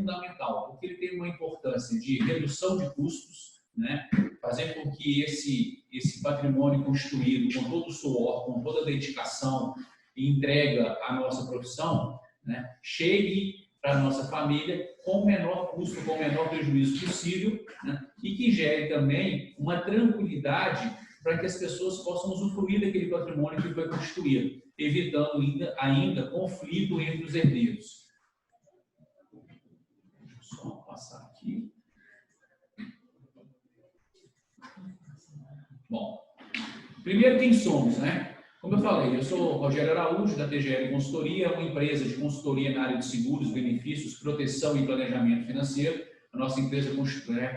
fundamental, porque ele tem uma importância de redução de custos, né? Fazer com que esse patrimônio construído com todo o suor, com toda a dedicação e entrega à nossa profissão, né, chegue para a nossa família com o menor custo, com o menor prejuízo possível, né, e que gere também uma tranquilidade para que as pessoas possam usufruir daquele patrimônio que foi construído, evitando ainda conflito entre os herdeiros. Deixa eu só passar aqui. Bom, primeiro quem somos, né? Como eu falei, eu sou Rogério Araújo, da TGL Consultoria, uma empresa de consultoria na área de seguros, benefícios, proteção e planejamento financeiro. A nossa empresa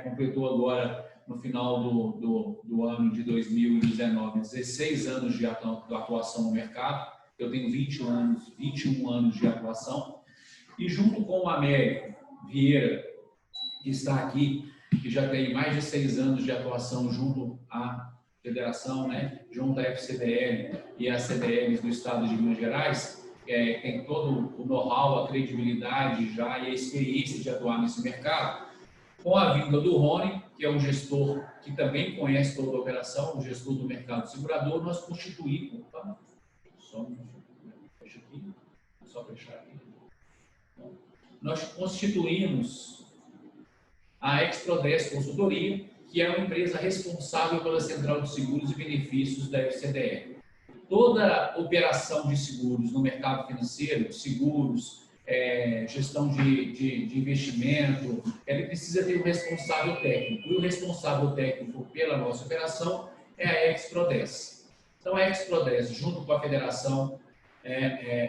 completou agora, no final do ano de 2019, 16 anos de atuação no mercado. Eu tenho 21 anos de atuação. E junto com o Américo Vieira, que está aqui, que já tem mais de 6 anos de atuação junto à federação, né, junto à FCDL e às CDLs do estado de Minas Gerais, tem todo o know-how, a credibilidade já e a experiência de atuar nesse mercado. Com a vinda do Rony, que é um gestor que também conhece toda a operação, um gestor do mercado segurador, nós constituímos... Opa, só fechar aqui. Nós constituímos a Exprodesc Consultoria, que é uma empresa responsável pela Central de Seguros e Benefícios da FCDL. Toda operação de seguros no mercado financeiro, seguros, gestão de investimento, ele precisa ter um responsável técnico. E o responsável técnico pela nossa operação é a Exprodesc. Então, a Exprodesc, junto com a federação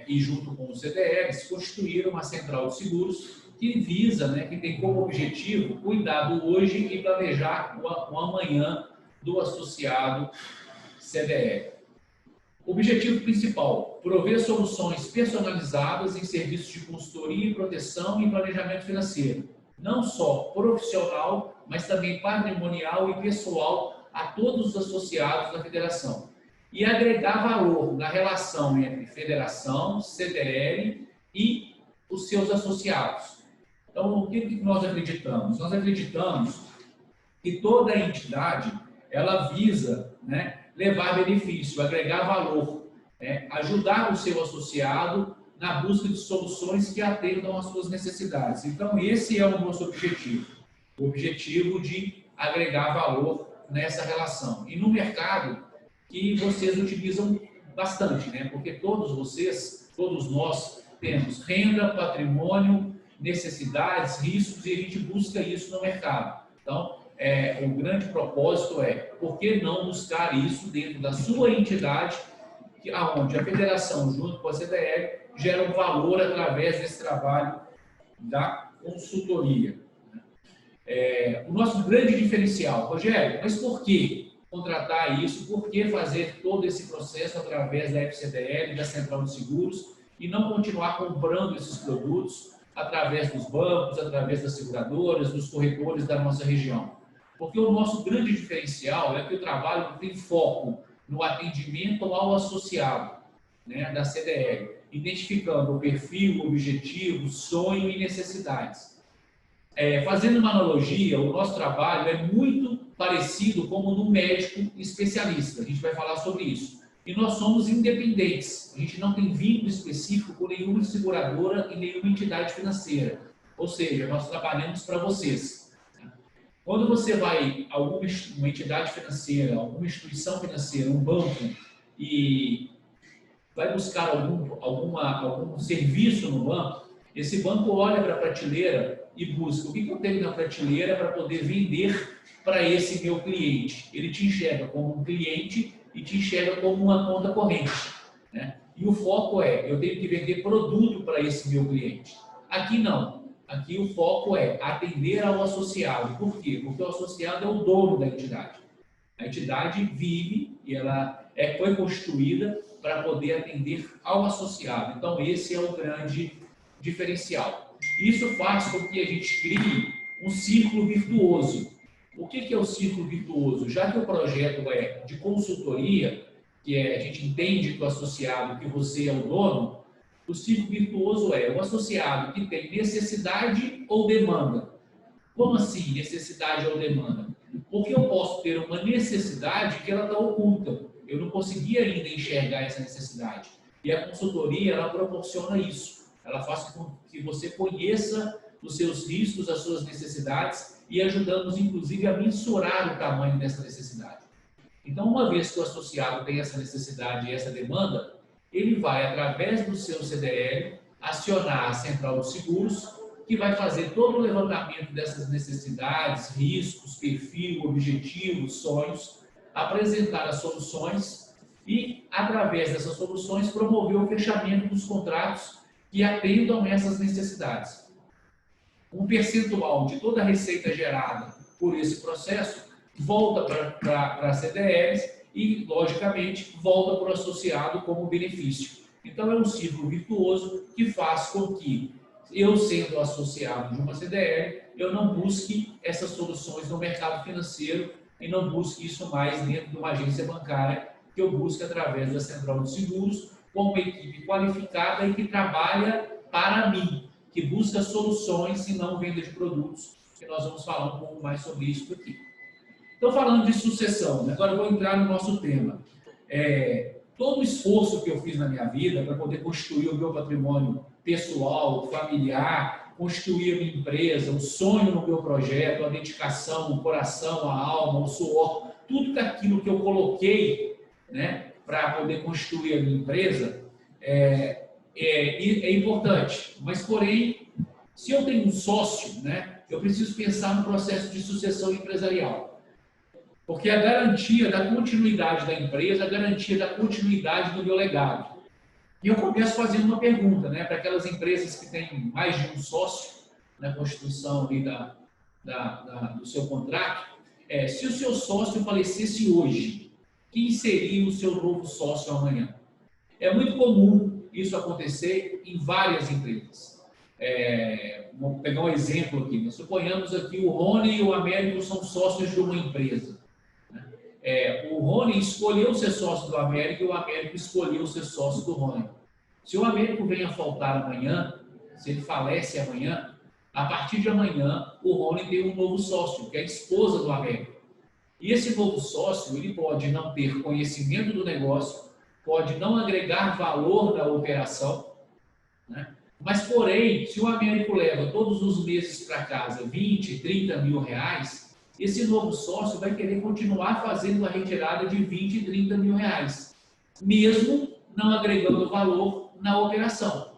e junto com os CDLs, constituíram uma central de seguros que visa, né, que tem como objetivo cuidar do hoje e planejar o amanhã do associado CDL. Objetivo principal: prover soluções personalizadas em serviços de consultoria, proteção e planejamento financeiro, não só profissional, mas também patrimonial e pessoal a todos os associados da federação. E agregar valor na relação entre federação, CDL e os seus associados. Então, o que nós acreditamos? Nós acreditamos que toda entidade, ela visa, né, levar benefício, agregar valor, né, ajudar o seu associado na busca de soluções que atendam às suas necessidades. Então, esse é o nosso objetivo, o objetivo de agregar valor nessa relação. E no mercado que vocês utilizam bastante, né, porque todos nós temos renda, patrimônio, necessidades, riscos, e a gente busca isso no mercado. Então, o grande propósito é, por que não buscar isso dentro da sua entidade, onde a federação, junto com a CDL, gera um valor através desse trabalho da consultoria. O nosso grande diferencial, Rogério, mas por que contratar isso? Por que fazer todo esse processo através da FCDL, da Central de Seguros, e não continuar comprando esses produtos através dos bancos, através das seguradoras, dos corretores da nossa região? Porque o nosso grande diferencial é que o trabalho tem foco no atendimento ao associado, né, da CDL, identificando o perfil, o objetivo, sonho e necessidades. Fazendo uma analogia, o nosso trabalho é muito parecido como no médico especialista. A gente vai falar sobre isso. E nós somos independentes. A gente não tem vínculo específico com nenhuma seguradora e nenhuma entidade financeira. Ou seja, nós trabalhamos para vocês. Quando você vai a uma entidade financeira, alguma instituição financeira, um banco, e vai buscar algum serviço no banco, esse banco olha para a prateleira e busca o que eu tenho na prateleira para poder vender para esse meu cliente. Ele te enxerga como um cliente e te enxerga como uma conta corrente, né? E o foco eu tenho que vender produto para esse meu cliente. Aqui não. Aqui o foco é atender ao associado. Por quê? Porque o associado é o dono da entidade. A entidade vive e ela foi construída para poder atender ao associado. Então, esse é o grande diferencial. Isso faz com que a gente crie um círculo virtuoso. O que é o círculo virtuoso? Já que o projeto é de consultoria, que a gente entende que o associado, que você é o dono, O ciclo virtuoso é o associado que tem necessidade ou demanda. Como assim necessidade ou demanda? Porque eu posso ter uma necessidade que ela está oculta. Eu não consegui ainda enxergar essa necessidade. E a consultoria, ela proporciona isso. Ela faz com que você conheça os seus riscos, as suas necessidades e ajudando-nos, inclusive, a mensurar o tamanho dessa necessidade. Então, uma vez que o associado tem essa necessidade e essa demanda, ele vai, através do seu CDL, acionar a Central de Seguros, que vai fazer todo o levantamento dessas necessidades, riscos, perfil, objetivos, sonhos, apresentar as soluções e, através dessas soluções, promover o fechamento dos contratos que atendam essas necessidades. Um percentual de toda a receita gerada por esse processo volta para CDLs e, logicamente, volta para o associado como benefício. Então, é um ciclo virtuoso que faz com que, eu sendo associado de uma CDL, eu não busque essas soluções no mercado financeiro e não busque isso mais dentro de uma agência bancária, que eu busque através da Central de Seguros, com uma equipe qualificada e que trabalha para mim, que busca soluções e não venda de produtos, que nós vamos falar um pouco mais sobre isso aqui. Então, falando de sucessão, agora eu vou entrar no nosso tema. Todo o esforço que eu fiz na minha vida para poder construir o meu patrimônio pessoal, familiar, constituir a minha empresa, o sonho no meu projeto, a dedicação, o coração, a alma, o suor, tudo aquilo que eu coloquei, né, para poder construir a minha empresa, é importante. Mas, porém, se eu tenho um sócio, né, eu preciso pensar no processo de sucessão empresarial. Porque a garantia da continuidade da empresa, a garantia da continuidade do meu legado. E eu começo fazendo uma pergunta, né, para aquelas empresas que têm mais de um sócio na constituição ali do seu contrato, se o seu sócio falecesse hoje, quem seria o seu novo sócio amanhã? É muito comum isso acontecer em várias empresas. Vou pegar um exemplo aqui. Nós suponhamos aqui o Rony e o Américo são sócios de uma empresa. O Rony escolheu ser sócio do Américo e o Américo escolheu ser sócio do Rony. Se o Américo vem a faltar amanhã, se ele falece amanhã, a partir de amanhã o Rony tem um novo sócio, que é a esposa do Américo. E esse novo sócio, ele pode não ter conhecimento do negócio, pode não agregar valor na operação, né? Mas, porém, se o Américo leva todos os meses para casa 20, 30 mil reais, esse novo sócio vai querer continuar fazendo a retirada de 20, 30 mil reais, mesmo não agregando valor na operação.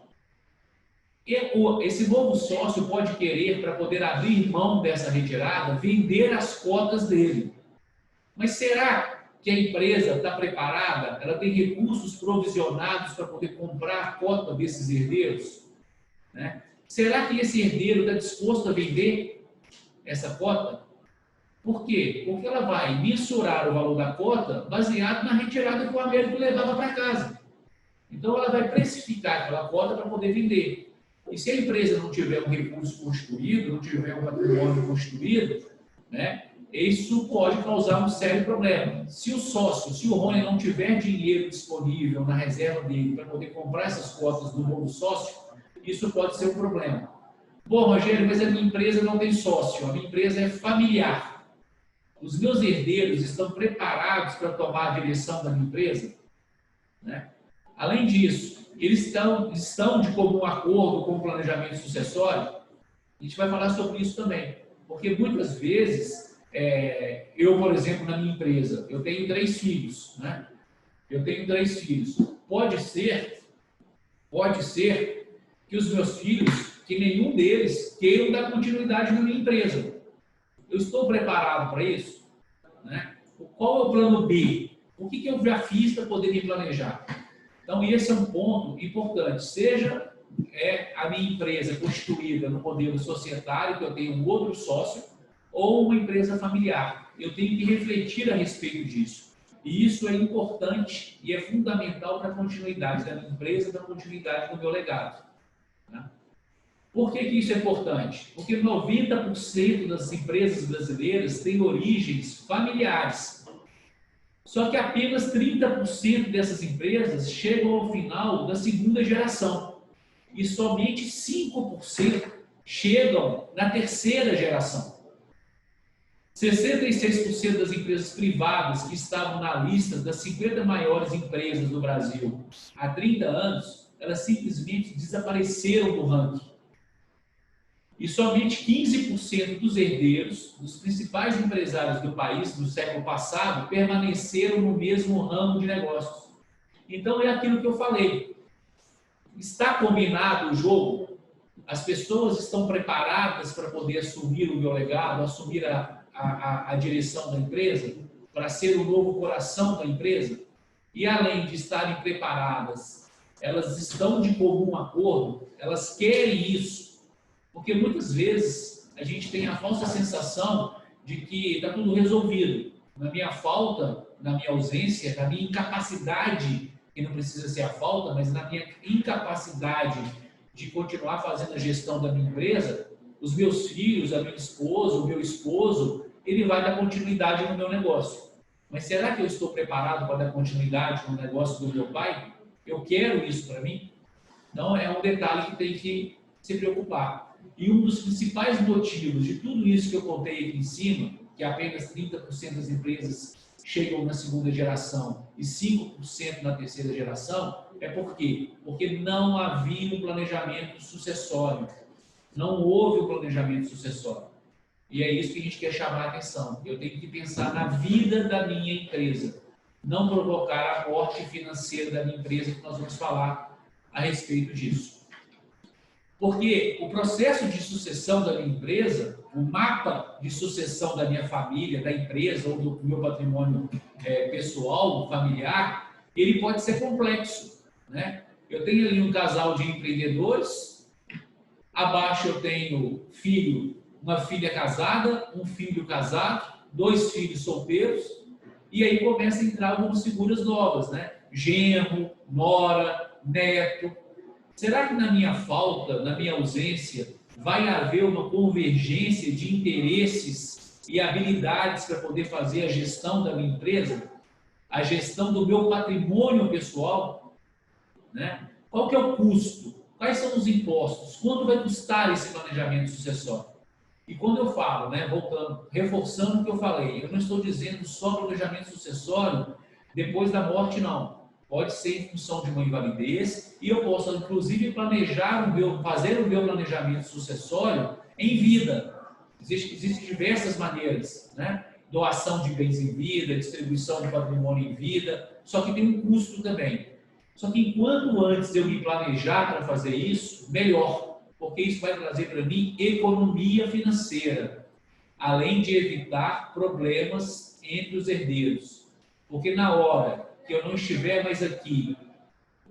Esse novo sócio pode querer, para poder abrir mão dessa retirada, vender as cotas dele. Mas será que a empresa está preparada? Ela tem recursos provisionados para poder comprar a cota desses herdeiros? Né? Será que esse herdeiro está disposto a vender essa cota? Por quê? Porque ela vai mensurar o valor da cota baseado na retirada que o Américo levava para casa. Então, ela vai precificar aquela cota para poder vender. E se a empresa não tiver um recurso constituído, não tiver um patrimônio constituído, né, isso pode causar um sério problema. Se o sócio, se o Rony não tiver dinheiro disponível na reserva dele para poder comprar essas cotas do novo sócio, isso pode ser um problema. Bom, Rogério, mas a minha empresa não tem sócio, a minha empresa é familiar. Os meus herdeiros estão preparados para tomar a direção da minha empresa? Né? Além disso, eles estão de comum acordo com o planejamento sucessório? A gente vai falar sobre isso também. Porque muitas vezes, eu, por exemplo, na minha empresa, eu tenho 3 filhos. Né? Eu tenho 3 filhos. Pode ser que os meus filhos, que nenhum deles queiram dar continuidade na minha empresa. Eu estou preparado para isso? Né? Qual é o plano B? O que eu já fiz para poder me planejar? Então, esse é um ponto importante. Seja a minha empresa constituída no modelo societário, que eu tenho um outro sócio, ou uma empresa familiar. Eu tenho que refletir a respeito disso. E isso é importante e é fundamental para a continuidade da minha empresa, para a continuidade do meu legado. Né? Por que isso é importante? Porque 90% das empresas brasileiras têm origens familiares. Só que apenas 30% dessas empresas chegam ao final da segunda geração. e somente 5% chegam na terceira geração. 66% das empresas privadas que estavam na lista das 50 maiores empresas do Brasil há 30 anos, elas simplesmente desapareceram do ranking. E somente 15% dos herdeiros, dos principais empresários do país do século passado, permaneceram no mesmo ramo de negócios. Então, é aquilo que eu falei. Está combinado o jogo? As pessoas estão preparadas para poder assumir o meu legado, assumir a direção da empresa, para ser o novo coração da empresa? E além de estarem preparadas, elas estão de comum acordo, elas querem isso. Porque muitas vezes a gente tem a falsa sensação de que está tudo resolvido. Na minha falta, na minha ausência, na minha incapacidade, que não precisa ser a falta, mas na minha incapacidade de continuar fazendo a gestão da minha empresa, os meus filhos, a minha esposa, o meu esposo, ele vai dar continuidade no meu negócio. Mas será que eu estou preparado para dar continuidade no negócio do meu pai? Eu quero isso para mim? Então, é um detalhe que tem que se preocupar. E um dos principais motivos de tudo isso que eu contei aqui em cima, que apenas 30% das empresas chegam na segunda geração e 5% na terceira geração, é por quê? Porque não havia um planejamento sucessório. Não houve um planejamento sucessório. E é isso que a gente quer chamar a atenção. Eu tenho que pensar na vida da minha empresa, não provocar a morte financeira da minha empresa, que nós vamos falar a respeito disso. Porque o processo de sucessão da minha empresa, o mapa de sucessão da minha família, da empresa ou do meu patrimônio pessoal, familiar, ele pode ser complexo, né? Eu tenho ali um casal de empreendedores, abaixo eu tenho uma filha casada, um filho casado, 2 filhos solteiros, e aí começa a entrar algumas figuras novas, né? Genro, nora, neto. Será que na minha falta, na minha ausência, vai haver uma convergência de interesses e habilidades para poder fazer a gestão da minha empresa? A gestão do meu patrimônio pessoal? Né? Qual que é o custo? Quais são os impostos? Quanto vai custar esse planejamento sucessório? E quando eu falo, né, voltando, reforçando o que eu falei, eu não estou dizendo só planejamento sucessório depois da morte, não. Pode ser em função de uma invalidez, e eu posso, inclusive, fazer o meu planejamento sucessório em vida. Existem diversas maneiras, né? Doação de bens em vida, distribuição de patrimônio em vida, só que tem um custo também. Só que enquanto antes eu me planejar para fazer isso, melhor, porque isso vai trazer para mim economia financeira, além de evitar problemas entre os herdeiros. Porque na hora que eu não estiver mais aqui,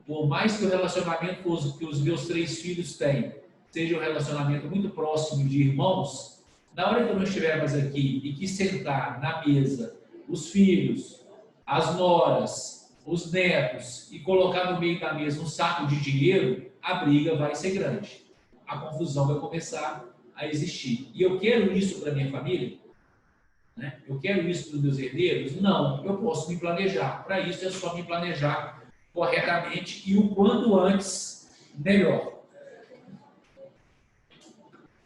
por mais que o relacionamento que os meus 3 filhos têm seja um relacionamento muito próximo de irmãos, na hora que eu não estiver mais aqui e que sentar na mesa os filhos, as noras, os netos e colocar no meio da mesa um saco de dinheiro, a briga vai ser grande. A confusão vai começar a existir. E eu quero isso para minha família? Né? Eu quero isso para os meus herdeiros? Não, eu posso me planejar. Para isso é só me planejar corretamente e o quanto antes, melhor.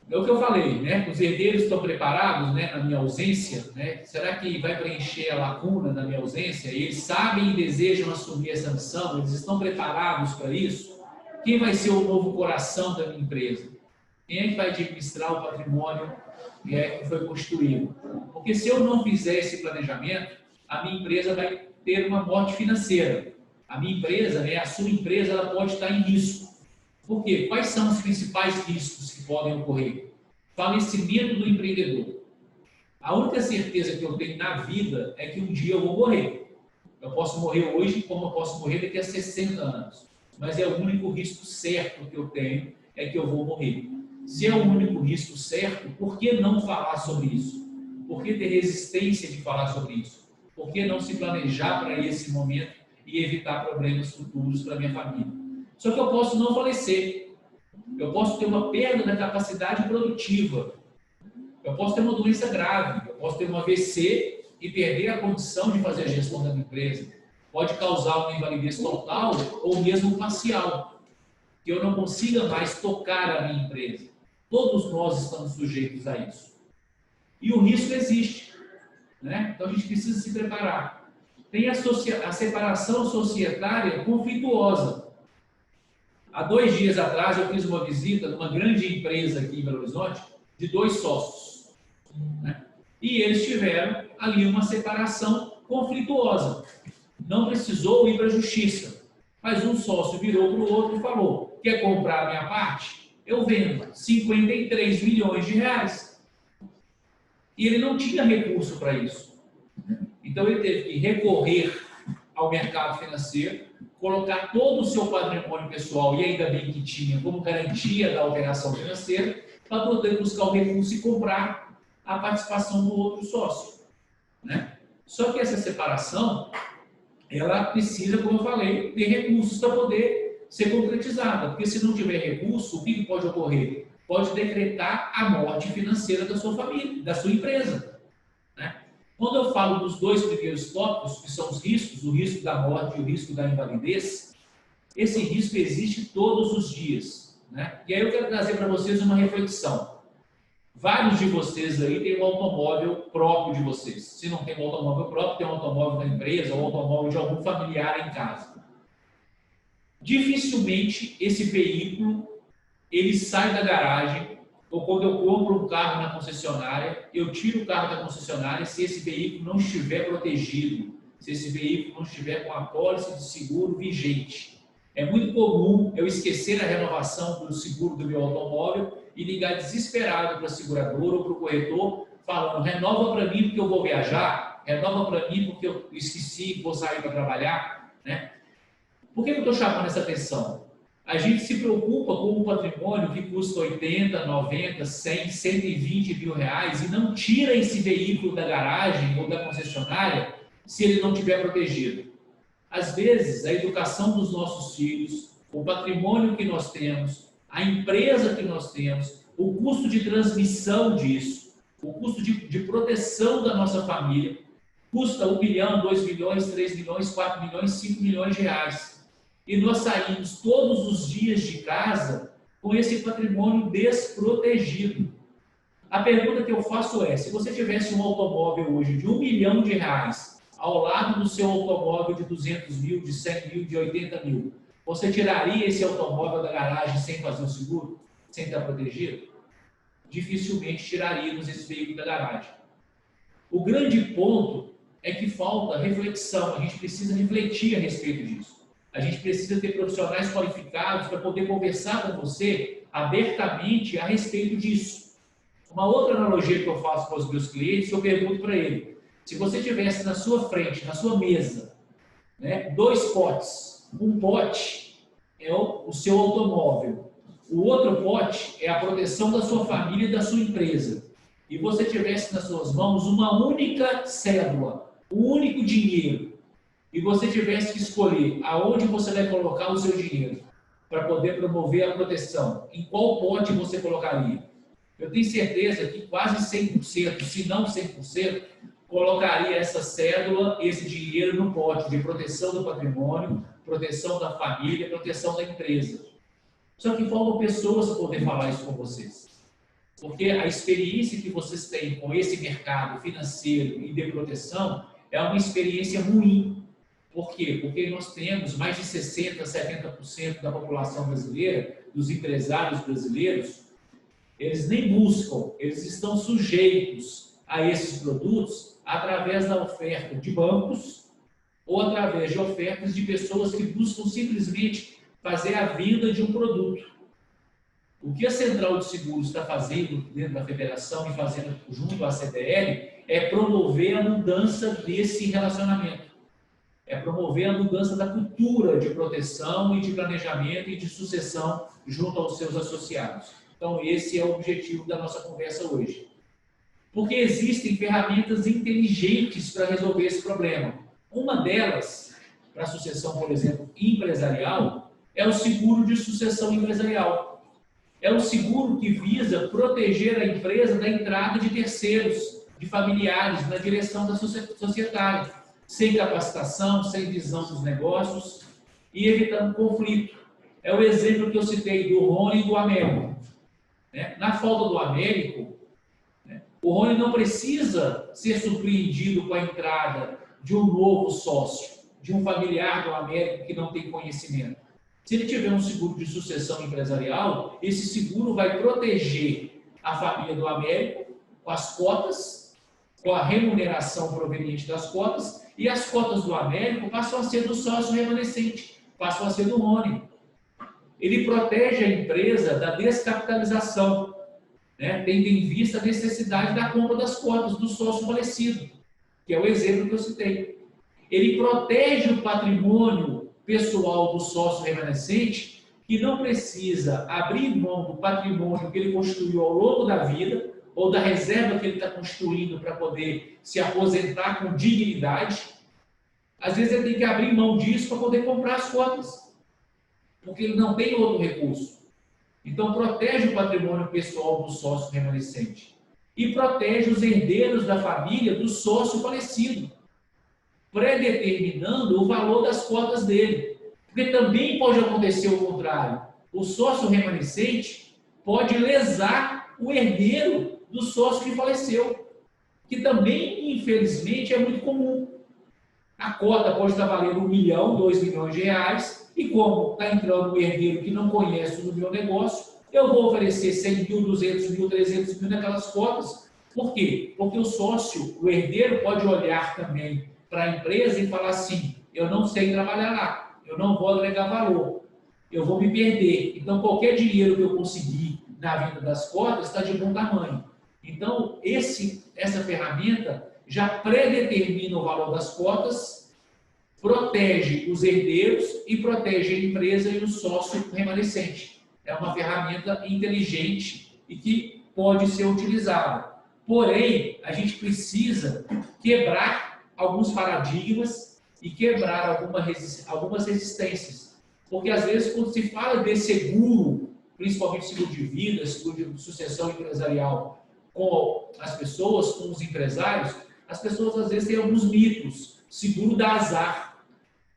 É o que eu falei, né? Os herdeiros estão preparados, né, na minha ausência, né? Será que vai preencher a lacuna da minha ausência? Eles sabem e desejam assumir essa missão? Eles estão preparados para isso? Quem vai ser o novo coração da minha empresa? Quem é que vai administrar o patrimônio que foi constituído? Porque se eu não fizer esse planejamento, a minha empresa vai ter uma morte financeira. A minha empresa, né, a sua empresa, ela pode estar em risco. Por quê? Quais são os principais riscos que podem ocorrer? Falecimento do empreendedor. A única certeza que eu tenho na vida é que um dia eu vou morrer. Eu posso morrer hoje, como eu posso morrer daqui a 60 anos. Mas é o único risco certo que eu tenho, é que eu vou morrer. Se é o único risco certo, por que não falar sobre isso? Por que ter resistência de falar sobre isso? Por que não se planejar para esse momento e evitar problemas futuros para a minha família? Só que eu posso não falecer. Eu posso ter uma perda da capacidade produtiva. Eu posso ter uma doença grave. Eu posso ter um AVC e perder a condição de fazer a gestão da minha empresa. Pode causar uma invalidez total ou mesmo parcial. que eu não consiga mais tocar a minha empresa. Todos nós estamos sujeitos a isso. E o risco existe, né? Então a gente precisa se preparar. Tem a separação societária conflituosa. Há 2 dias atrás eu fiz uma visita numa grande empresa aqui em Belo Horizonte de 2 sócios, né? E eles tiveram ali uma separação conflituosa. Não precisou ir para a justiça, mas um sócio virou para o outro e falou: quer comprar a minha parte? Eu vendo 53 milhões de reais. E ele não tinha recurso para isso. Então ele teve que recorrer ao mercado financeiro, colocar todo o seu patrimônio pessoal, e ainda bem que tinha, como garantia da operação financeira, para poder buscar o recurso e comprar a participação do outro sócio, né? Só que essa separação, ela precisa, como eu falei, ter recursos para poder ser concretizada, porque se não tiver recurso, o que pode ocorrer? Pode decretar a morte financeira da sua família, da sua empresa, né? Quando eu falo dos 2 primeiros tópicos, que são os riscos, o risco da morte e o risco da invalidez, esse risco existe todos os dias, né? E aí eu quero trazer para vocês uma reflexão. Vários de vocês aí têm um automóvel próprio de vocês. Se não tem um automóvel próprio, tem um automóvel da empresa ou um automóvel de algum familiar em casa. Dificilmente esse veículo ele sai da garagem, ou quando eu compro um carro na concessionária, eu tiro o carro da concessionária se esse veículo não estiver protegido, se esse veículo não estiver com a pólice de seguro vigente. É muito comum eu esquecer a renovação do seguro do meu automóvel e ligar desesperado para a seguradora ou para o corretor, falando: renova para mim porque eu vou viajar, renova para mim porque eu esqueci, vou sair para trabalhar, né? Por que eu estou chamando essa atenção? A gente se preocupa com um patrimônio que custa 80, 90, 100, 120 mil reais e não tira esse veículo da garagem ou da concessionária se ele não estiver protegido. Às vezes, a educação dos nossos filhos, o patrimônio que nós temos, a empresa que nós temos, o custo de transmissão disso, o custo de proteção da nossa família, custa 1 milhão, 2 milhões, 3 milhões, 4 milhões, 5 milhões de reais. E nós saímos todos os dias de casa com esse patrimônio desprotegido. A pergunta que eu faço é: se você tivesse um automóvel hoje de 1 milhão de reais ao lado do seu automóvel de 200 mil, de 100 mil, de 80 mil, você tiraria esse automóvel da garagem sem fazer o seguro? Sem estar protegido? Dificilmente tiraríamos esse veículo da garagem. O grande ponto é que falta reflexão. A gente precisa refletir a respeito disso. A gente precisa ter profissionais qualificados para poder conversar com você abertamente a respeito disso. Uma outra analogia que eu faço para os meus clientes, eu pergunto para ele: se você tivesse na sua frente, na sua mesa, né, 2 potes, um pote é o seu automóvel, o outro pote é a proteção da sua família e da sua empresa, e você tivesse nas suas mãos uma única cédula, um único dinheiro, e você tivesse que escolher aonde você vai colocar o seu dinheiro para poder promover a proteção, em qual pote você colocaria? Eu tenho certeza que quase 100%, se não 100%, colocaria essa cédula, esse dinheiro no pote de proteção do patrimônio, proteção da família, proteção da empresa. Só que faltam pessoas para poder falar isso com vocês. Porque a experiência que vocês têm com esse mercado financeiro e de proteção é uma experiência ruim. Por quê? Porque nós temos mais de 60%, 70% da população brasileira, dos empresários brasileiros, eles nem buscam, eles estão sujeitos a esses produtos através da oferta de bancos ou através de ofertas de pessoas que buscam simplesmente fazer a venda de um produto. O que a Central de Seguros está fazendo dentro da federação e fazendo junto à CDL é promover a mudança desse relacionamento. É promover a mudança da cultura de proteção e de planejamento e de sucessão junto aos seus associados. Então, esse é o objetivo da nossa conversa hoje. Porque existem ferramentas inteligentes para resolver esse problema. Uma delas, para a sucessão, por exemplo, empresarial, é o seguro de sucessão empresarial. É o seguro que visa proteger a empresa da entrada de terceiros, de familiares, na direção da societária, sem capacitação, sem visão dos negócios e evitando conflito. é o exemplo que eu citei do Rony e do Américo. Né? Na falta do Américo, né, o Rony não precisa ser surpreendido com a entrada de um novo sócio, de um familiar do Américo que não tem conhecimento. Se ele tiver um seguro de sucessão empresarial, esse seguro vai proteger a família do Américo com as cotas, com a remuneração proveniente das cotas, e as cotas do Américo passam a ser do sócio remanescente, passam a ser do Rony. Ele protege a empresa da descapitalização, né, tendo em vista a necessidade da compra das cotas do sócio falecido, que é o exemplo que eu citei. Ele protege o patrimônio pessoal do sócio remanescente, que não precisa abrir mão do patrimônio que ele construiu ao longo da vida, ou da reserva que ele está construindo para poder se aposentar com dignidade. Às vezes ele tem que abrir mão disso para poder comprar as cotas, porque ele não tem outro recurso. Então, protege o patrimônio pessoal do sócio remanescente e protege os herdeiros da família do sócio falecido, predeterminando o valor das cotas dele. Porque também pode acontecer o contrário. O sócio remanescente pode lesar o herdeiro do sócio que faleceu, que também, infelizmente, é muito comum. A cota pode estar valendo 1 milhão, 2 milhões de reais, e como está entrando um herdeiro que não conhece o meu negócio, eu vou oferecer 100 mil, 200 mil, 300 mil naquelas cotas. Por quê? Porque o sócio, o herdeiro, pode olhar também para a empresa e falar assim: eu não sei trabalhar lá, eu não vou agregar valor, eu vou me perder. Então, qualquer dinheiro que eu conseguir na venda das cotas está de bom tamanho. Então, essa ferramenta já predetermina o valor das cotas, protege os herdeiros e protege a empresa e o sócio remanescente. É uma ferramenta inteligente e que pode ser utilizada. Porém, a gente precisa quebrar alguns paradigmas e quebrar algumas resistências. Porque, às vezes, quando se fala de seguro, principalmente seguro de vida, seguro de sucessão empresarial, com as pessoas, com os empresários, as pessoas, às vezes, têm alguns mitos. Seguro dá azar,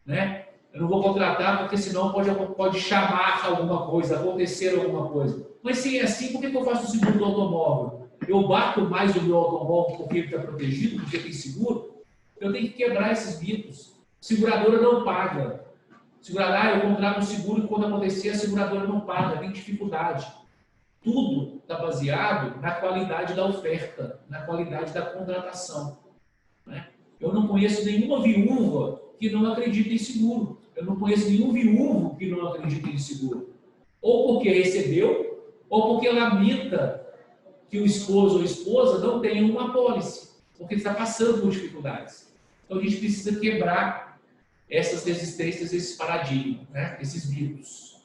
né? Eu não vou contratar porque senão pode chamar alguma coisa, acontecer alguma coisa. Mas se é assim, por que eu faço o seguro do automóvel? Eu bato mais o meu automóvel porque ele está protegido, porque tem seguro? Eu tenho que quebrar esses mitos. Seguradora não paga. Eu contrato um seguro e quando acontecer, a seguradora não paga, tem dificuldade. Tudo está baseado na qualidade da oferta, na qualidade da contratação. Né? Eu não conheço nenhuma viúva que não acredita em seguro. Eu não conheço nenhum viúvo que não acredita em seguro. Ou porque recebeu, ou porque lamenta que o esposo ou a esposa não tenham uma apólice, porque está passando por dificuldades. Então a gente precisa quebrar essas resistências, esses paradigmas, né? Esses mitos.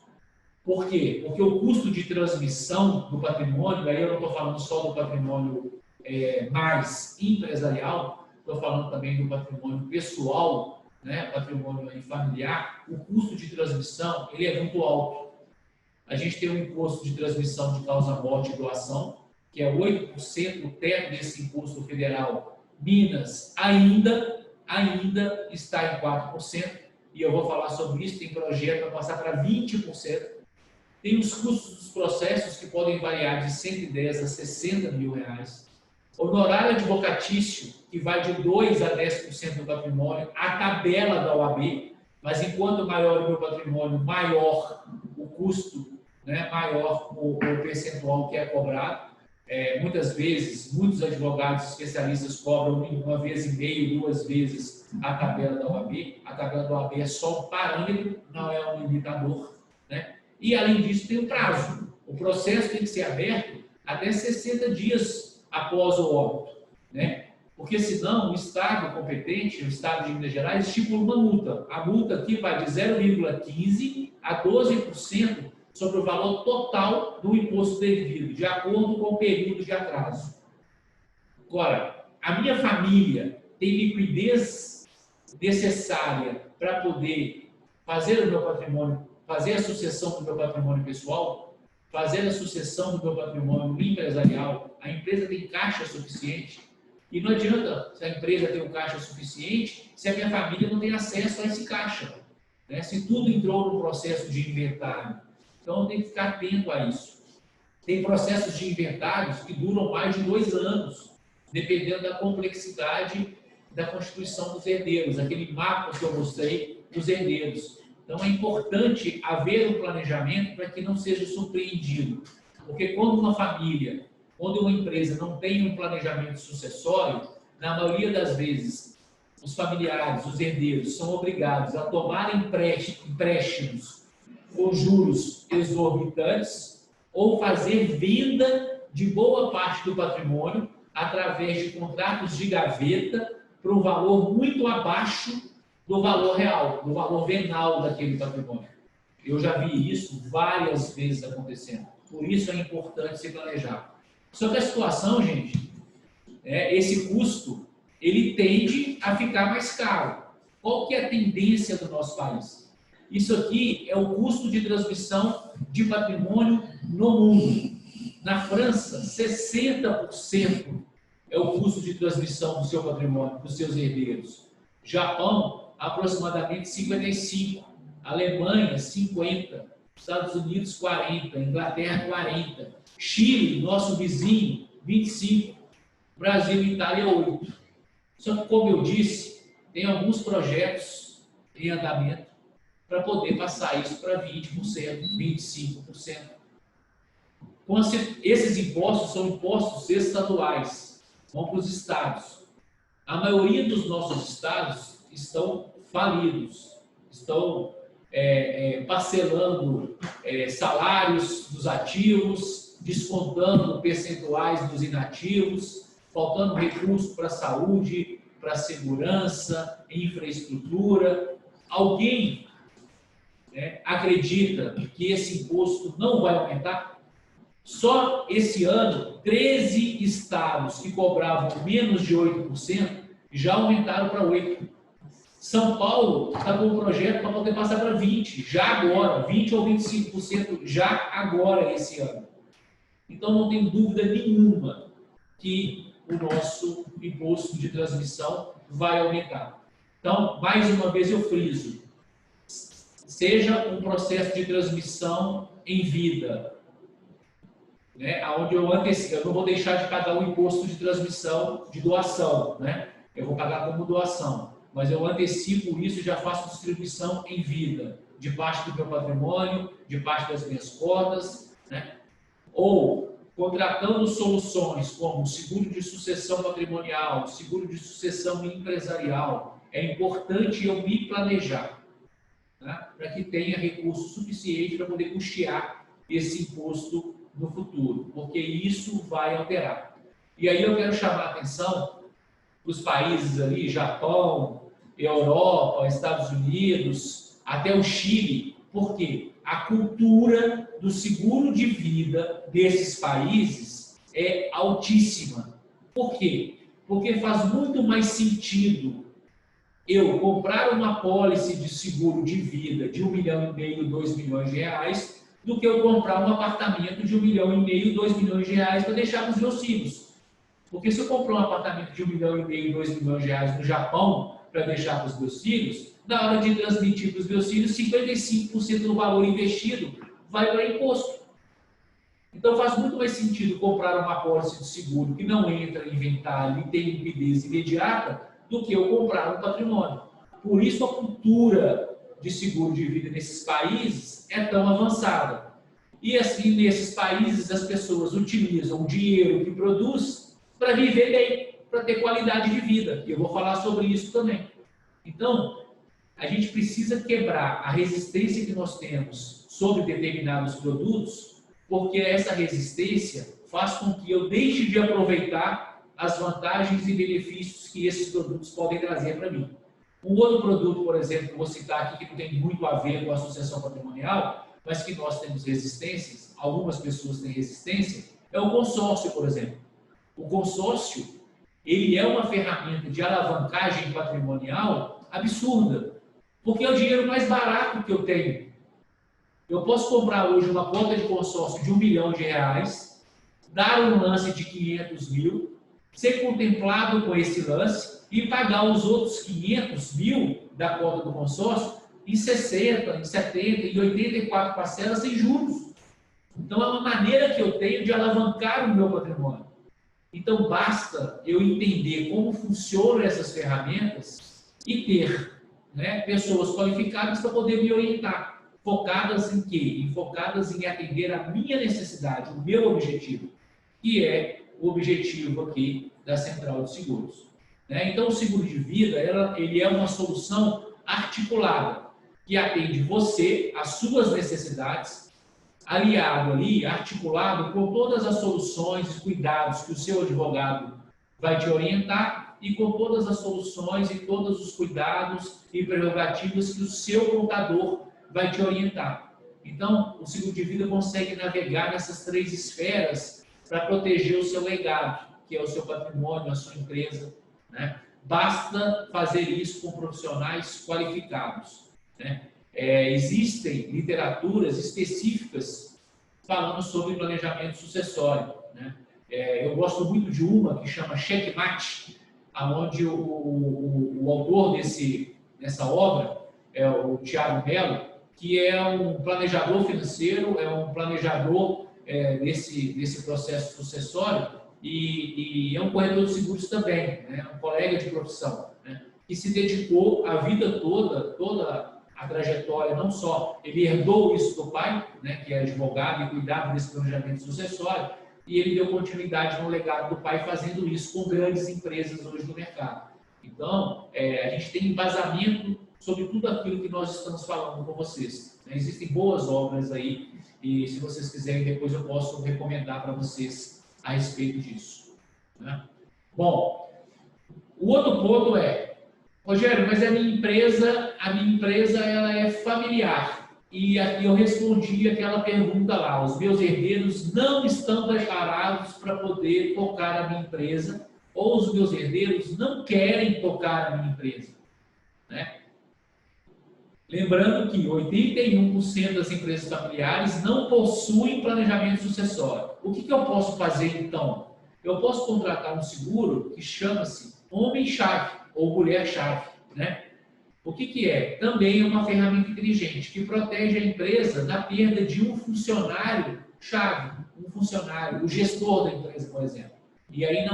Por quê? Porque o custo de transmissão do patrimônio, aí eu não estou falando só do patrimônio mais empresarial, estou falando também do patrimônio pessoal, né? Patrimônio familiar, o custo de transmissão ele é muito alto. A gente tem um imposto de transmissão de causa-morte e doação, que é 8%, o teto desse imposto federal. Minas ainda está em 4%, e eu vou falar sobre isso, tem projeto para passar para 20%. Tem os custos dos processos que podem variar de 110 a 60 mil reais. Honorário advocatício, que vai de 2 a 10% do patrimônio, a tabela da OAB, mas enquanto maior o meu patrimônio, maior o custo, né, maior o percentual que é cobrado. Muitas vezes, muitos advogados especialistas cobram 1,5 vezes, 2 vezes a tabela da OAB. A tabela da OAB é só um parâmetro, não é um indicador, né? E, além disso, tem o prazo. O processo tem que ser aberto até 60 dias após o óbito, né? Porque, senão, o Estado competente, o Estado de Minas Gerais, estipula uma multa. A multa aqui vai de 0,15% a 12% sobre o valor total do imposto devido, de acordo com o período de atraso. Agora, a minha família tem liquidez necessária para poder fazer o meu patrimônio, fazer a sucessão do meu patrimônio pessoal, fazer a sucessão do meu patrimônio empresarial. A empresa tem caixa suficiente. E não adianta se a empresa tem um caixa suficiente se a minha família não tem acesso a esse caixa. né? Se tudo entrou no processo de inventário. Então, tem que ficar atento a isso. Tem processos de inventários que duram mais de 2 anos, dependendo da complexidade da constituição dos herdeiros, aquele mapa que eu mostrei dos herdeiros. Então, é importante haver um planejamento para que não seja surpreendido. Porque quando uma família, quando uma empresa não tem um planejamento sucessório, na maioria das vezes, os familiares, os herdeiros, são obrigados a tomar empréstimos com juros exorbitantes ou fazer venda de boa parte do patrimônio através de contratos de gaveta para um valor muito abaixo do valor real, do valor venal daquele patrimônio. Eu já vi isso várias vezes acontecendo. Por isso é importante se planejar. Só que a situação, gente, esse custo, ele tende a ficar mais caro. Qual que é a tendência do nosso país? Isso aqui é o custo de transmissão de patrimônio no mundo. Na França, 60% é o custo de transmissão do seu patrimônio, dos seus herdeiros. Japão, aproximadamente 55%. Alemanha, 50%. Estados Unidos, 40%. Inglaterra, 40%. Chile, nosso vizinho, 25%. Brasil e Itália, 8%. Só que, como eu disse, tem alguns projetos em andamento para poder passar isso para 20%, 25%. Esses impostos são impostos estaduais, vão para os estados. A maioria dos nossos estados estão falidos, estão parcelando salários dos ativos, descontando percentuais dos inativos, faltando recursos para a saúde, para a segurança, infraestrutura. Alguém acredita que esse imposto não vai aumentar? Só esse ano, 13 estados que cobravam menos de 8% já aumentaram para 8%. São Paulo está com um projeto para poder passar para 20%, já agora, 20% ou 25% já agora esse ano. Então, não tem dúvida nenhuma que o nosso imposto de transmissão vai aumentar. Então, mais uma vez eu friso, seja um processo de transmissão em vida, onde eu não vou deixar de pagar o imposto de transmissão de doação, eu vou pagar como doação, mas eu antecipo isso e já faço distribuição em vida, de parte do meu patrimônio, de parte das minhas cotas, ou contratando soluções como seguro de sucessão patrimonial, seguro de sucessão empresarial. É importante eu me planejar, para que tenha recurso suficiente para poder custear esse imposto no futuro, porque isso vai alterar. E aí eu quero chamar a atenção dos países ali, Japão, Europa, Estados Unidos, até o Chile, porque a cultura do seguro de vida desses países é altíssima. Por quê? Porque faz muito mais sentido eu comprar uma apólice de seguro de vida de 1,5 milhão, 2 milhões de reais, do que eu comprar um apartamento de 1,5 milhão, 2 milhões de reais para deixar para os meus filhos. Porque se eu comprar um apartamento de 1,5 milhão, 2 milhões de reais no Japão para deixar para os meus filhos, na hora de transmitir para os meus filhos, 55% do valor investido vai para imposto. Então faz muito mais sentido comprar uma apólice de seguro que não entra em inventário e tem liquidez imediata do que eu comprar um patrimônio. Por isso a cultura de seguro de vida nesses países é tão avançada. E assim, nesses países, as pessoas utilizam o dinheiro que produz para viver bem, para ter qualidade de vida. E eu vou falar sobre isso também. Então, a gente precisa quebrar a resistência que nós temos sobre determinados produtos, porque essa resistência faz com que eu deixe de aproveitar as vantagens e benefícios que esses produtos podem trazer para mim. Um outro produto, por exemplo, que eu vou citar aqui, que não tem muito a ver com a sucessão patrimonial, mas que nós temos resistências, algumas pessoas têm resistência, é o consórcio, por exemplo. O consórcio, ele é uma ferramenta de alavancagem patrimonial absurda, porque é o dinheiro mais barato que eu tenho. Eu posso comprar hoje uma cota de consórcio de 1 milhão de reais, dar um lance de 500 mil, ser contemplado com esse lance e pagar os outros 500 mil da cota do consórcio em 60, em 70, em 84 parcelas sem juros. Então, é uma maneira que eu tenho de alavancar o meu patrimônio. Então, basta eu entender como funcionam essas ferramentas e ter, né, pessoas qualificadas para poder me orientar. Focadas em quê? Focadas em atender a minha necessidade, o meu objetivo, que é o objetivo aqui da Central de Seguros. Né? Então, o seguro de vida, ele é uma solução articulada, que atende você, as suas necessidades, aliado ali, articulado com todas as soluções e cuidados que o seu advogado vai te orientar e com todas as soluções e todos os cuidados e prerrogativas que o seu contador vai te orientar. Então, o seguro de vida consegue navegar nessas três esferas para proteger o seu legado, que é o seu patrimônio, a sua empresa, né? Basta fazer isso com profissionais qualificados, né? Existem literaturas específicas falando sobre planejamento sucessório, né? Eu gosto muito de uma que chama Checkmate, onde o autor dessa obra é o Tiago Mello, que é um planejador financeiro, é um planejador desse processo sucessório e é um corretor de seguros também, né? Um colega de profissão, né? Que se dedicou a vida toda a trajetória, não só ele herdou isso do pai, né, que é advogado e cuidava desse planejamento sucessório, e ele deu continuidade no legado do pai fazendo isso com grandes empresas hoje no mercado. Então, a gente tem embasamento sobre tudo aquilo que nós estamos falando com vocês. Existem boas obras aí, e se vocês quiserem, depois eu posso recomendar para vocês a respeito disso, né? Bom, o outro ponto Rogério, mas a minha empresa ela é familiar. E eu respondi aquela pergunta lá, os meus herdeiros não estão preparados para poder tocar a minha empresa, ou os meus herdeiros não querem tocar a minha empresa, né? Lembrando que 81% das empresas familiares não possuem planejamento sucessório. O que eu posso fazer então? Eu posso contratar um seguro que chama-se Homem-Chave ou Mulher-Chave, né? O que é? Também é uma ferramenta inteligente que protege a empresa da perda de um funcionário-chave, o gestor da empresa, por exemplo. E aí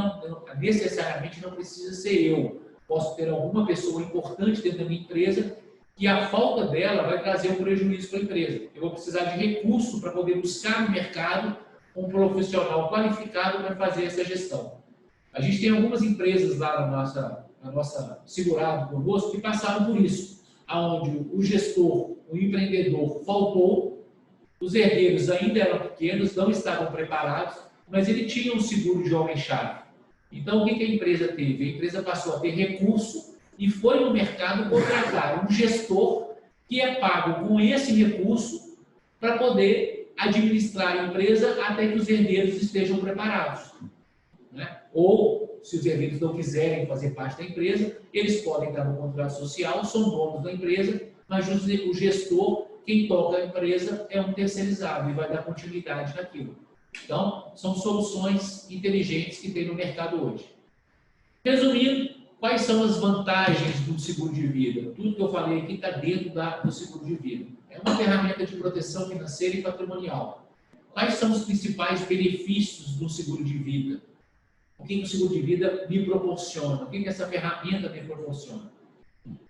necessariamente não precisa ser eu. Posso ter alguma pessoa importante dentro da minha empresa que a falta dela vai trazer um prejuízo para a empresa. Eu vou precisar de recurso para poder buscar no mercado um profissional qualificado para fazer essa gestão. A gente tem algumas empresas lá na nossa segurado conosco que passaram por isso, onde o gestor, o empreendedor faltou, os herdeiros ainda eram pequenos, não estavam preparados, mas ele tinha um seguro de homem-chave. Então, o que a empresa teve? A empresa passou a ter recurso e foi no mercado contratar um gestor que é pago com esse recurso para poder administrar a empresa até que os herdeiros estejam preparados, né? Ou, se os herdeiros não quiserem fazer parte da empresa, eles podem estar no contrato social, são donos da empresa, mas o gestor, quem toca a empresa, é um terceirizado e vai dar continuidade naquilo. Então, são soluções inteligentes que tem no mercado hoje. Resumindo, quais são as vantagens do seguro de vida? Tudo que eu falei aqui está dentro do seguro de vida. É uma ferramenta de proteção financeira e patrimonial. Quais são os principais benefícios do seguro de vida? O que o seguro de vida me proporciona? O que essa ferramenta me proporciona?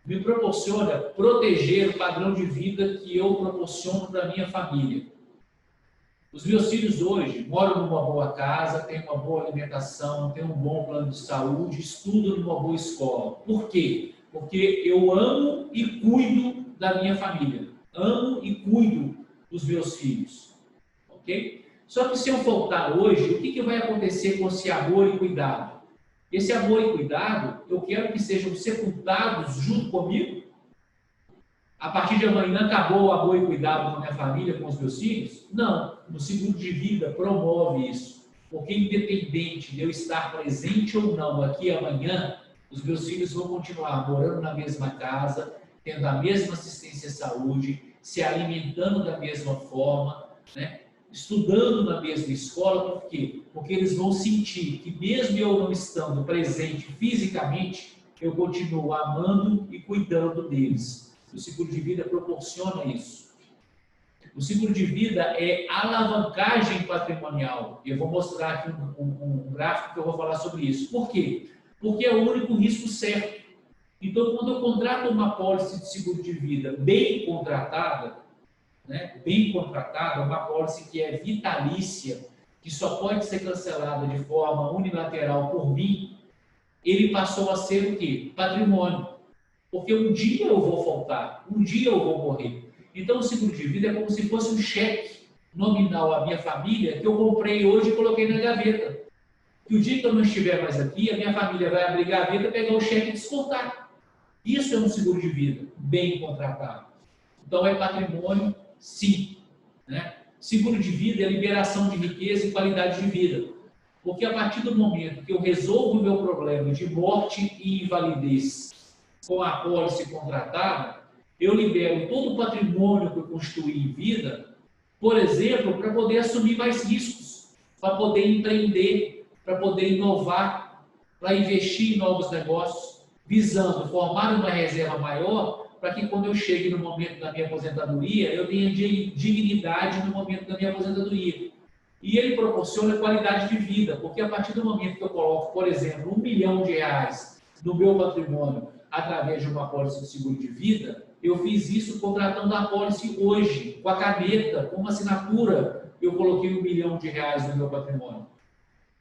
Me proporciona proteger o padrão de vida que eu proporciono para a minha família. Os meus filhos hoje moram numa boa casa, têm uma boa alimentação, têm um bom plano de saúde, estudam numa boa escola. Por quê? Porque eu amo e cuido da minha família. Amo e cuido dos meus filhos. Ok? Só que se eu faltar hoje, o que vai acontecer com esse amor e cuidado? Esse amor e cuidado, eu quero que sejam sepultados junto comigo. A partir de amanhã acabou o amor e cuidado com a minha família, com os meus filhos? Não. O seguro de vida promove isso. Porque independente de eu estar presente ou não aqui amanhã, os meus filhos vão continuar morando na mesma casa, tendo a mesma assistência à saúde, se alimentando da mesma forma, né? Estudando na mesma escola. Por quê? Porque eles vão sentir que mesmo eu não estando presente fisicamente, eu continuo amando e cuidando deles. O seguro de vida proporciona isso. O seguro de vida é alavancagem patrimonial. Eu vou mostrar aqui um gráfico que eu vou falar sobre isso. Por quê? Porque é o único risco certo. Então, quando eu contrato uma pólice de seguro de vida bem contratada, né, bem contratada, uma pólice que é vitalícia, que só pode ser cancelada de forma unilateral por mim, ele passou a ser o quê? Patrimônio. Porque um dia eu vou faltar, um dia eu vou morrer. Então, o seguro de vida é como se fosse um cheque nominal à minha família que eu comprei hoje e coloquei na gaveta. Que o dia que eu não estiver mais aqui, a minha família vai abrir a gaveta, pegar o cheque e descontar. Isso é um seguro de vida bem contratado. Então, é patrimônio, sim. Né? Seguro de vida é liberação de riqueza e qualidade de vida. Porque a partir do momento que eu resolvo o meu problema de morte e invalidez com a apólice contratada, eu libero todo o patrimônio que eu construí em vida, por exemplo, para poder assumir mais riscos, para poder empreender, para poder inovar, para investir em novos negócios, visando formar uma reserva maior, para que quando eu chegue no momento da minha aposentadoria, eu tenha dignidade no momento da minha aposentadoria. E ele proporciona qualidade de vida, porque a partir do momento que eu coloco, por exemplo, R$1 milhão no meu patrimônio através de uma apólice de seguro de vida, eu fiz isso contratando a apólice hoje, com a caneta, com uma assinatura, eu coloquei R$1 milhão no meu patrimônio.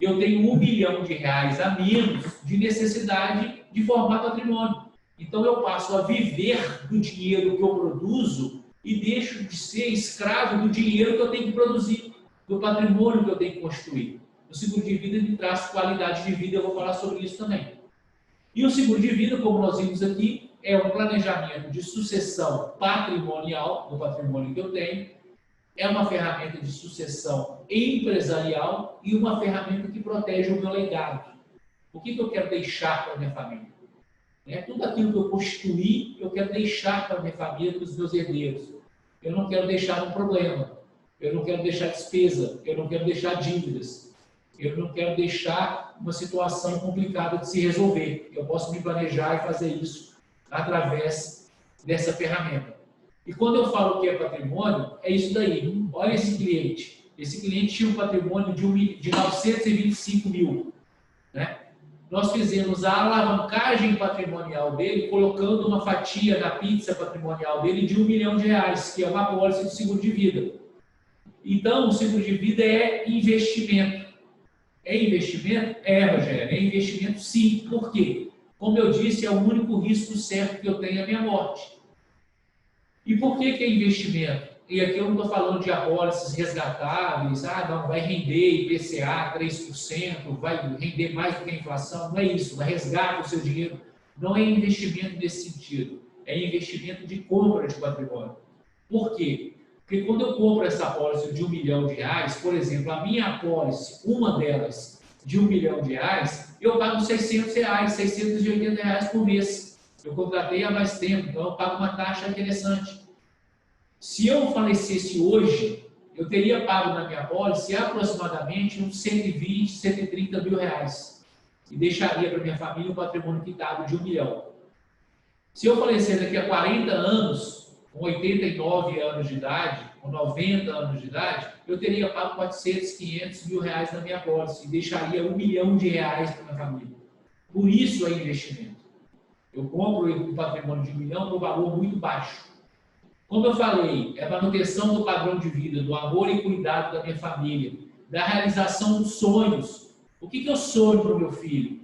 Eu tenho R$1 milhão a menos de necessidade de formar patrimônio. Então eu passo a viver do dinheiro que eu produzo e deixo de ser escravo do dinheiro que eu tenho que produzir, do patrimônio que eu tenho que construir. O seguro de vida me traz qualidade de vida, eu vou falar sobre isso também. E o seguro de vida, como nós vimos aqui, é um planejamento de sucessão patrimonial do patrimônio que eu tenho, é uma ferramenta de sucessão empresarial e uma ferramenta que protege o meu legado. O que eu quero deixar para a minha família? Tudo aquilo que eu construí, eu quero deixar para a minha família, para os meus herdeiros. Eu não quero deixar um problema, eu não quero deixar despesa, eu não quero deixar dívidas, eu não quero deixar uma situação complicada de se resolver. Eu posso me planejar e fazer isso através dessa ferramenta. E quando eu falo que é patrimônio, é isso daí. Olha esse cliente. Esse cliente tinha um patrimônio de 925 mil. Né? Nós fizemos a alavancagem patrimonial dele, colocando uma fatia na pizza patrimonial dele de R$1 milhão, que é uma apólice de seguro de vida. Então, o seguro de vida é investimento. É investimento? É, Rogério, é investimento sim. Por quê? Como eu disse, é o único risco certo que eu tenho, a minha morte. E por que é investimento? E aqui eu não estou falando de apólices resgatáveis, não, vai render IPCA 3%, vai render mais do que a inflação, não é isso, vai resgatar o seu dinheiro. Não é investimento nesse sentido, é investimento de compra de patrimônio. Por quê? Porque quando eu compro essa apólice de R$1 milhão, por exemplo, a minha apólice, uma delas, de R$1 milhão, eu pago R$600, R$680 por mês. Eu contratei há mais tempo, então eu pago uma taxa interessante. Se eu falecesse hoje, eu teria pago na minha apólice aproximadamente uns 120, 130 mil reais. E deixaria para minha família um patrimônio quitado de R$1 milhão. Se eu falecer daqui a 40 anos, com 89 anos de idade, com 90 anos de idade, eu teria pago 400, 500 mil reais na minha apólice e deixaria R$1 milhão para minha família. Por isso é investimento. Eu compro um patrimônio de R$1 milhão por valor muito baixo. Como eu falei, é a manutenção do padrão de vida, do amor e cuidado da minha família, da realização dos sonhos. O que eu sonho para o meu filho?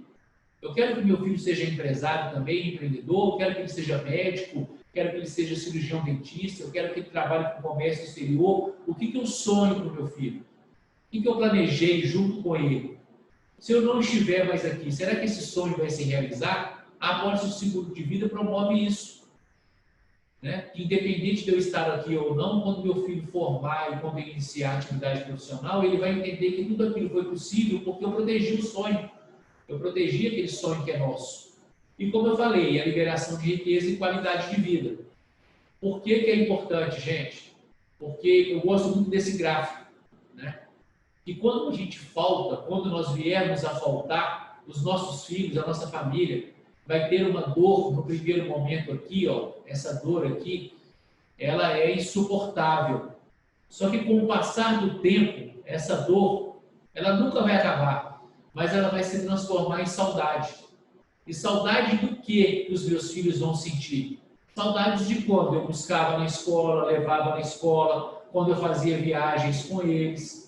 Eu quero que meu filho seja empresário também, empreendedor, eu quero que ele seja médico, quero que ele seja cirurgião dentista, eu quero que ele trabalhe com comércio exterior. O que eu sonho para o meu filho? O que eu planejei junto com ele? Se eu não estiver mais aqui, será que esse sonho vai se realizar? A apólice de seguro de vida promove isso. Né? Independente de eu estar aqui ou não, quando meu filho formar e quando ele iniciar a atividade profissional, ele vai entender que tudo aquilo foi possível porque eu protegi o sonho. Eu protegi aquele sonho que é nosso. E como eu falei, a liberação de riqueza e qualidade de vida. Por que é importante, gente? Porque eu gosto muito desse gráfico. Né? E quando a gente falta, quando nós viermos a faltar, os nossos filhos, a nossa família, vai ter uma dor no primeiro momento aqui, ó, essa dor aqui, ela é insuportável. Só que com o passar do tempo, essa dor, ela nunca vai acabar, mas ela vai se transformar em saudade. E saudade do que os meus filhos vão sentir? Saudades de quando eu buscava na escola, levava na escola, quando eu fazia viagens com eles,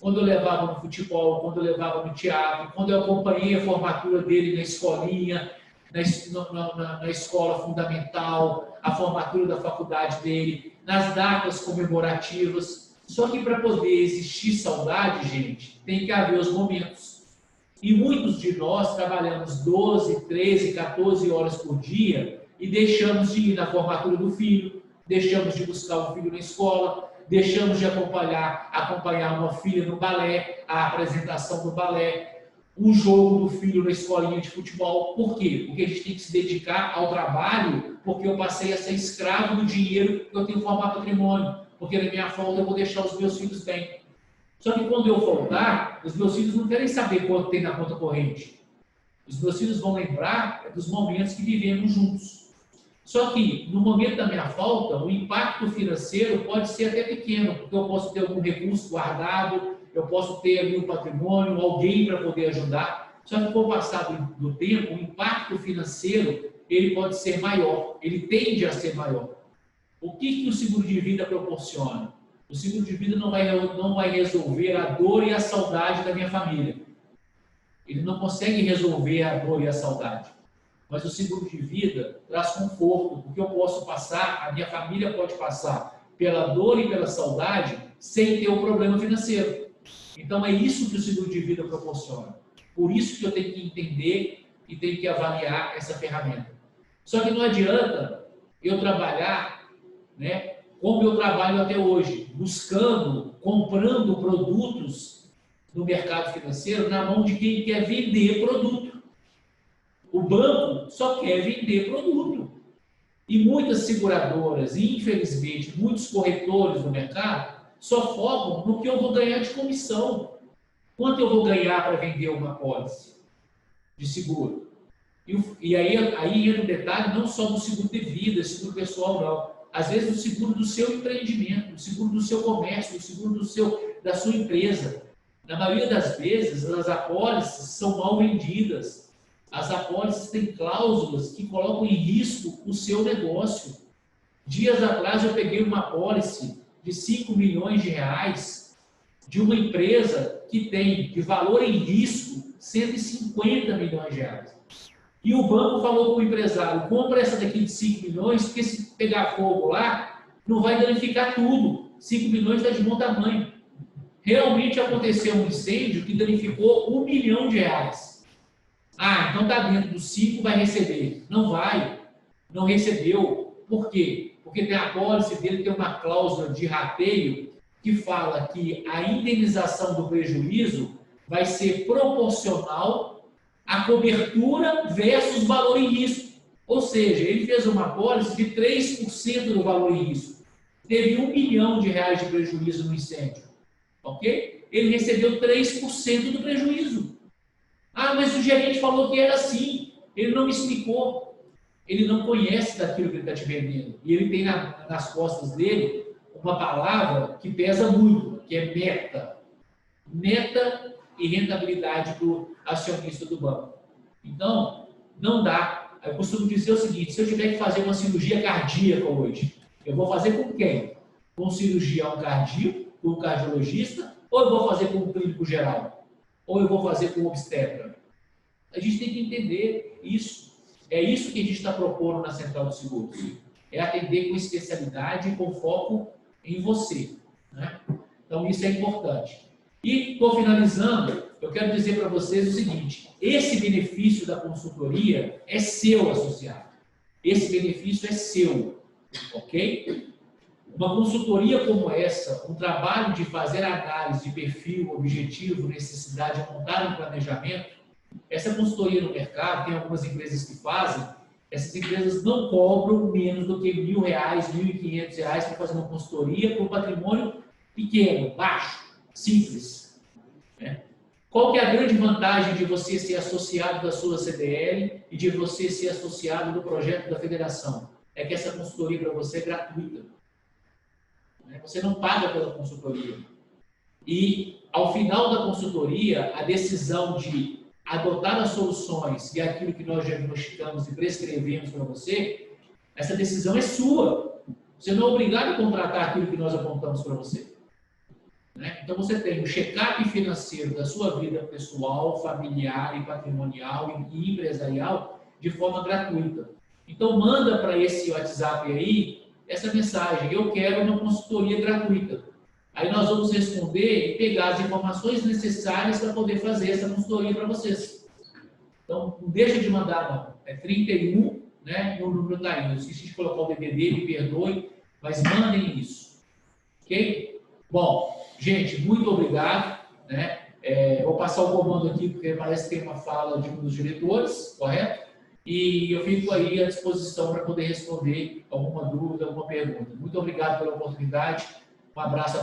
quando eu levava no futebol, quando eu levava no teatro, quando eu acompanhei a formatura dele na escolinha, na escola fundamental, a formatura da faculdade dele, nas datas comemorativas. Só que para poder existir saudade, gente, tem que haver os momentos. E muitos de nós trabalhamos 12, 13, 14 horas por dia e deixamos de ir na formatura do filho, deixamos de buscar o filho na escola, deixamos de acompanhar uma filha no balé, a apresentação do balé, um jogo do filho na escolinha de futebol. Por quê? Porque a gente tem que se dedicar ao trabalho, porque eu passei a ser escravo do dinheiro que eu tenho que formar patrimônio, porque na minha folga eu vou deixar os meus filhos bem. Só que quando eu voltar, os meus filhos não querem saber quanto tem na conta corrente. Os meus filhos vão lembrar dos momentos que vivemos juntos. Só que, no momento da minha falta, o impacto financeiro pode ser até pequeno, porque eu posso ter algum recurso guardado, eu posso ter ali um patrimônio, alguém para poder ajudar. Só que, com o passar do tempo, o impacto financeiro ele pode ser maior, ele tende a ser maior. O que o seguro de vida proporciona? O seguro de vida não vai resolver a dor e a saudade da minha família. Ele não consegue resolver a dor e a saudade. Mas o seguro de vida traz conforto, porque eu posso passar, a minha família pode passar pela dor e pela saudade sem ter o problema financeiro. Então é isso que o seguro de vida proporciona. Por isso que eu tenho que entender e tenho que avaliar essa ferramenta. Só que não adianta eu trabalhar, né, como eu trabalho até hoje, comprando produtos no mercado financeiro na mão de quem quer vender produto. O banco só quer vender produto. E muitas seguradoras, e infelizmente muitos corretores no mercado, só focam no que eu vou ganhar de comissão. Quanto eu vou ganhar para vender uma apólice de seguro? E aí entra um detalhe não só do seguro de vida, seguro pessoal, não. Às vezes o seguro do seu empreendimento, o seguro do seu comércio, o seguro da sua empresa. Na maioria das vezes, as apólices são mal vendidas. As apólices têm cláusulas que colocam em risco o seu negócio. Dias atrás eu peguei uma apólice de 5 milhões de reais de uma empresa que tem de valor em risco 150 milhões de reais. E o banco falou para o empresário, compra essa daqui de 5 milhões, porque se pegar fogo lá, não vai danificar tudo. 5 milhões está de bom tamanho. Realmente aconteceu um incêndio que danificou 1 milhão de reais. Ah, então está dentro dos 5, vai receber. Não vai. Não recebeu. Por quê? Porque tem a apólice dele, tem uma cláusula de rateio que fala que a indenização do prejuízo vai ser proporcional à cobertura versus valor em risco. Ou seja, ele fez uma apólice de 3% do valor em risco. Teve 1 milhão de reais de prejuízo no incêndio. Ok? Ele recebeu 3% do prejuízo. Ah, mas o gerente falou que era assim. Ele não me explicou. Ele não conhece daquilo que ele está te vendendo. E ele tem nas costas dele uma palavra que pesa muito, que é meta. Meta e rentabilidade do acionista do banco. Então, não dá. Eu costumo dizer o seguinte, se eu tiver que fazer uma cirurgia cardíaca hoje, eu vou fazer com quem? Com um cirurgião cardíaco, com um cardiologista, ou eu vou fazer com um clínico geral? Ou eu vou fazer com um obstetra? A gente tem que entender isso. É isso que a gente está propondo na Central de Seguros. É atender com especialidade e com foco em você. Né? Então, isso é importante. E, estou finalizando, eu quero dizer para vocês o seguinte, esse benefício da consultoria é seu, associado. Esse benefício é seu, ok? Uma consultoria como essa, um trabalho de fazer análise de perfil, objetivo, necessidade, montar um planejamento, essa consultoria no mercado, tem algumas empresas que fazem, essas empresas não cobram menos do que R$1.000, R$1.500 para fazer uma consultoria para um patrimônio pequeno, baixo, simples. Né? Qual que é a grande vantagem de você ser associado da sua CDL e de você ser associado do projeto da federação? É que essa consultoria para você é gratuita. Você não paga pela consultoria. E, ao final da consultoria, a decisão de adotar as soluções e aquilo que nós diagnosticamos e prescrevemos para você, essa decisão é sua. Você não é obrigado a contratar aquilo que nós apontamos para você. Então, você tem o check-up financeiro da sua vida pessoal, familiar e patrimonial e empresarial de forma gratuita. Então, manda para esse WhatsApp aí essa mensagem: eu quero uma consultoria gratuita. Aí nós vamos responder e pegar as informações necessárias para poder fazer essa consultoria para vocês. Então, não deixa de mandar, não. É 31, né? E o número está aí. Eu esqueci de colocar o DDD, me perdoe, mas mandem isso. Ok? Bom, gente, muito obrigado. Né? Vou passar o comando aqui, porque parece que tem uma fala de um dos diretores, correto? E eu fico aí à disposição para poder responder alguma dúvida, alguma pergunta. Muito obrigado pela oportunidade. Um abraço a todos.